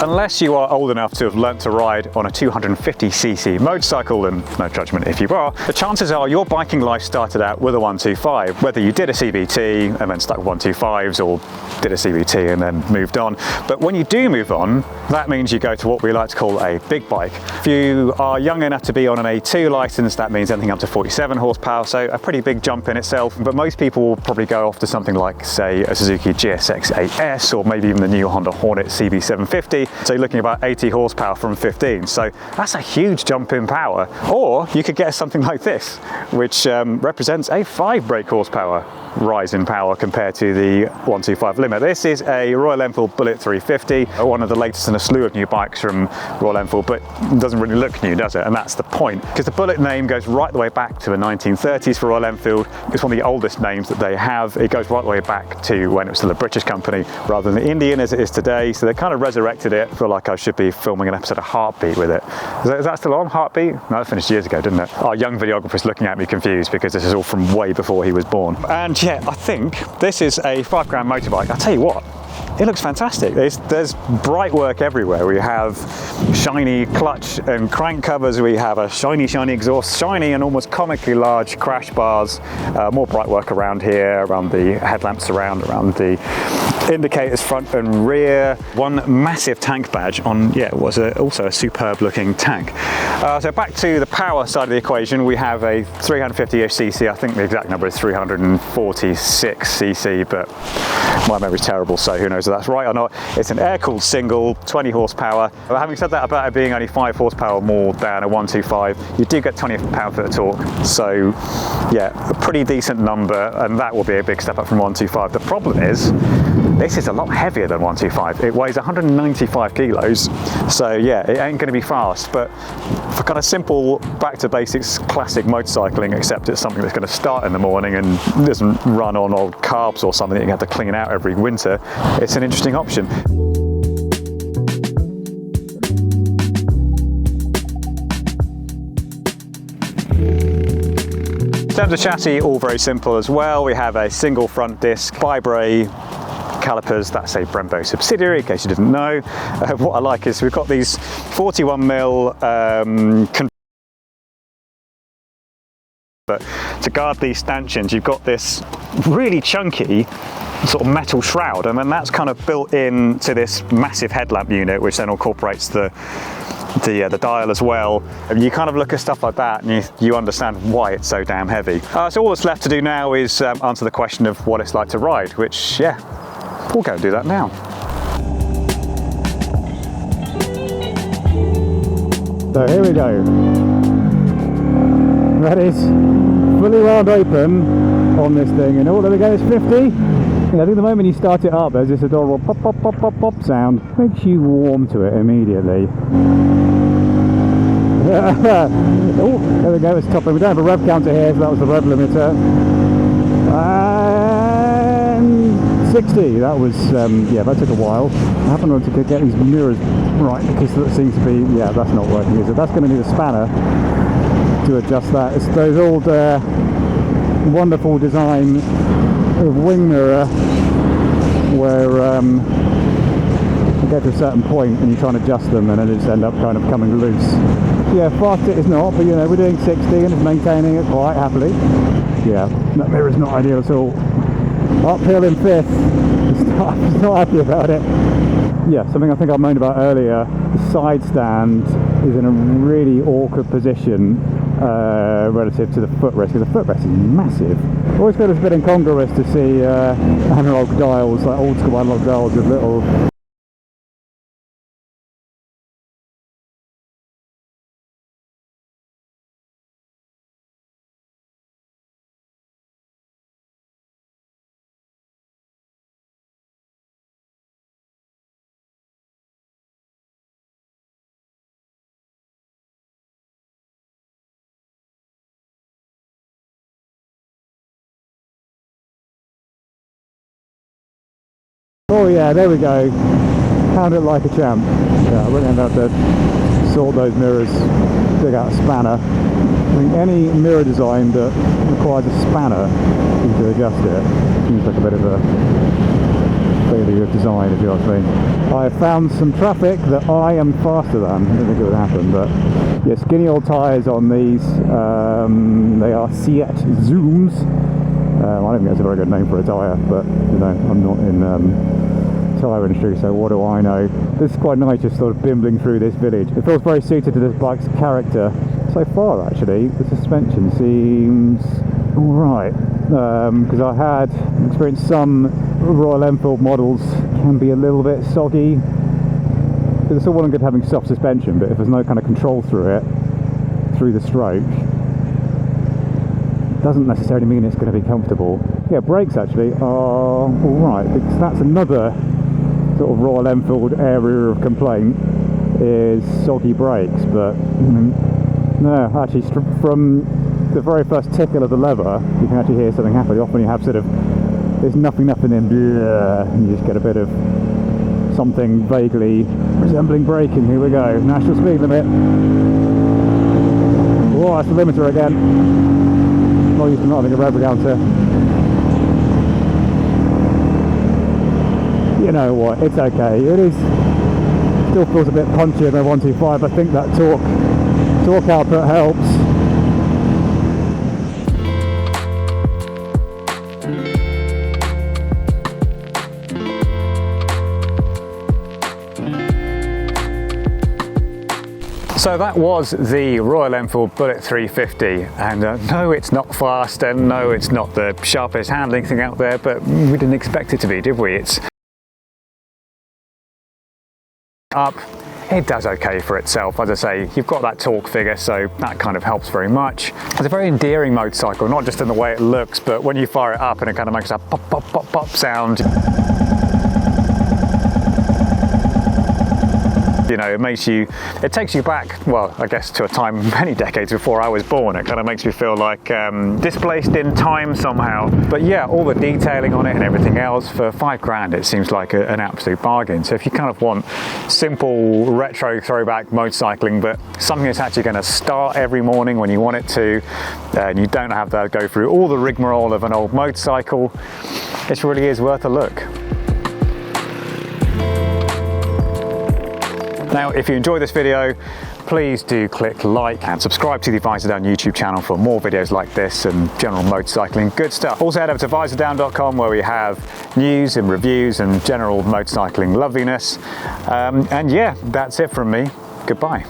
Unless you are old enough to have learnt to ride on a 250cc motorcycle, and no judgment if you are, the chances are your biking life started out with a 125, whether you did a CVT and then stuck with 125s or did a CVT and then moved on. But when you do move on, that means you go to what we like to call a big bike. If you are young enough to be on an A2 license, that means anything up to 47 horsepower, so a pretty big jump in itself. But most people will probably go off to something like, say, a Suzuki GSX 8S, or maybe even the new Honda Hornet CB750. So you're looking at about 80 horsepower from 15. So that's a huge jump in power. Or you could get something like this, which represents a 5 brake horsepower rise in power compared to the 125 limit. This is a Royal Enfield Bullet 350, one of the latest in a slew of new bikes from Royal Enfield, but it doesn't really look new, does it? And that's the point, because the Bullet name goes right the way back to the 1930s for Royal Enfield. It's one of the oldest names that they have. It goes right the way back to when it was still a British company rather than Indian as it is today. So they kind of resurrected it. I feel like I should be filming an episode of Heartbeat with it. Is that still on, Heartbeat? No, it finished years ago, didn't it? Our young videographer's looking at me confused because this is all from way before he was born. And yeah, I think this is a £5 grand motorbike. I'll tell you what, it looks fantastic. There's bright work everywhere. We have shiny clutch and crank covers. We have a shiny exhaust, shiny and almost comically large crash bars. More bright work around here, around the headlamps around the indicators front and rear. One massive tank badge on, yeah, was also a superb looking tank. So back to the power side of the equation, we have a 350-ish cc. I think the exact number is 346 cc, but my memory's terrible, so who knows if that's right or not. It's an air-cooled single, 20 horsepower. But having said that about it being only 5 horsepower more than a 125, you do get 20 pound-foot of torque. So yeah, a pretty decent number, and that will be a big step up from 125. The problem is, this is a lot heavier than 125. It weighs 195 kilos, so yeah, it ain't gonna be fast. But for kind of simple, back to basics, classic motorcycling, except it's something that's gonna start in the morning and doesn't run on old carbs or something that you have to clean out every winter, it's an interesting option. In terms of chassis, all very simple as well. We have a single front disc, Vibray calipers. That's a Brembo subsidiary, in case you didn't know. What I like is we've got these 41mm but to guard these stanchions, you've got this really chunky sort of metal shroud, and then that's kind of built into this massive headlamp unit, which then incorporates the dial as well. And you kind of look at stuff like that and you understand why it's so damn heavy. So all that's left to do now is answer the question of what it's like to ride, which, yeah, we'll go and do that now. So here we go. That is fully wound open on this thing, and there we go, it's 50. I think the moment you start it up, there's this adorable pop, pop, pop, pop, pop sound. Makes you warm to it immediately. Oh, there we go, it's topping. We don't have a rev counter here, so that was the rev limiter. And 60, that was, yeah, that took a while. I haven't to get these mirrors right, because that seems to be, yeah, that's not working, is it? That's going to need a spanner to adjust that. It's those old wonderful design of wing mirror where you get to a certain point and you try and adjust them and then it just end up kind of coming loose. Yeah, fast it is not, but you know, we're doing 60 and it's maintaining it quite happily. Yeah, that mirror is not ideal at all. Uphill in 5th, it's not happy about it. Yeah, something I think I moaned about earlier, the side stand is in a really awkward position relative to the footrest, because the footrest is massive. I always feel it's a bit incongruous to see analog dials, like old school analog dials with little Oh yeah, there we go. Pound it like a champ. Yeah, I wouldn't have to sort those mirrors, dig out a spanner. I think any mirror design that requires a spanner to adjust it seems like a bit of a failure of design, if you know what I mean. I have found some traffic that I am faster than. I don't think it would happen, but yeah, skinny old tyres on these. They are Siet Zooms. I don't think that's a very good name for a tyre, but you know, I'm not in tyre industry, so what do I know? This is quite nice, just sort of bimbling through this village. It feels very suited to this bike's character so far. Actually, the suspension seems all right, because I had experienced some Royal Enfield models can be a little bit soggy. It's all well and good having soft suspension, but if there's no kind of control through it, through the stroke, doesn't necessarily mean it's going to be comfortable. Yeah, brakes actually are alright, because that's another sort of Royal Enfield area of complaint, is soggy brakes. But no, actually from the very first tickle of the lever you can actually hear something happen. Often you have sort of, there's nothing and then you just get a bit of something vaguely resembling braking. Here we go, national speed limit. Oh, that's the limiter again. Not used to not having a rev counter. You know what, it's okay. It is, still feels a bit punchier than 125. I think that torque output helps. So that was the Royal Enfield Bullet 350, and no, it's not fast, and no, it's not the sharpest handling thing out there, but we didn't expect it to be, did we? It's up. It does okay for itself. As I say, you've got that torque figure, so that kind of helps very much. It's a very endearing motorcycle, not just in the way it looks, but when you fire it up and it kind of makes that pop, pop, pop, pop sound. You know, it takes you back, well, I guess to a time many decades before I was born. It kind of makes me feel like displaced in time somehow. But yeah, all the detailing on it and everything else, for £5 it seems like an absolute bargain. So if you kind of want simple retro throwback motorcycling, but something that's actually going to start every morning when you want it to, and you don't have to go through all the rigmarole of an old motorcycle, it really is worth a look. Now, if you enjoyed this video, please do click like and subscribe to the Visordown YouTube channel for more videos like this and general motorcycling good stuff. Also head over to visordown.com, where we have news and reviews and general motorcycling loveliness. And yeah, that's it from me. Goodbye.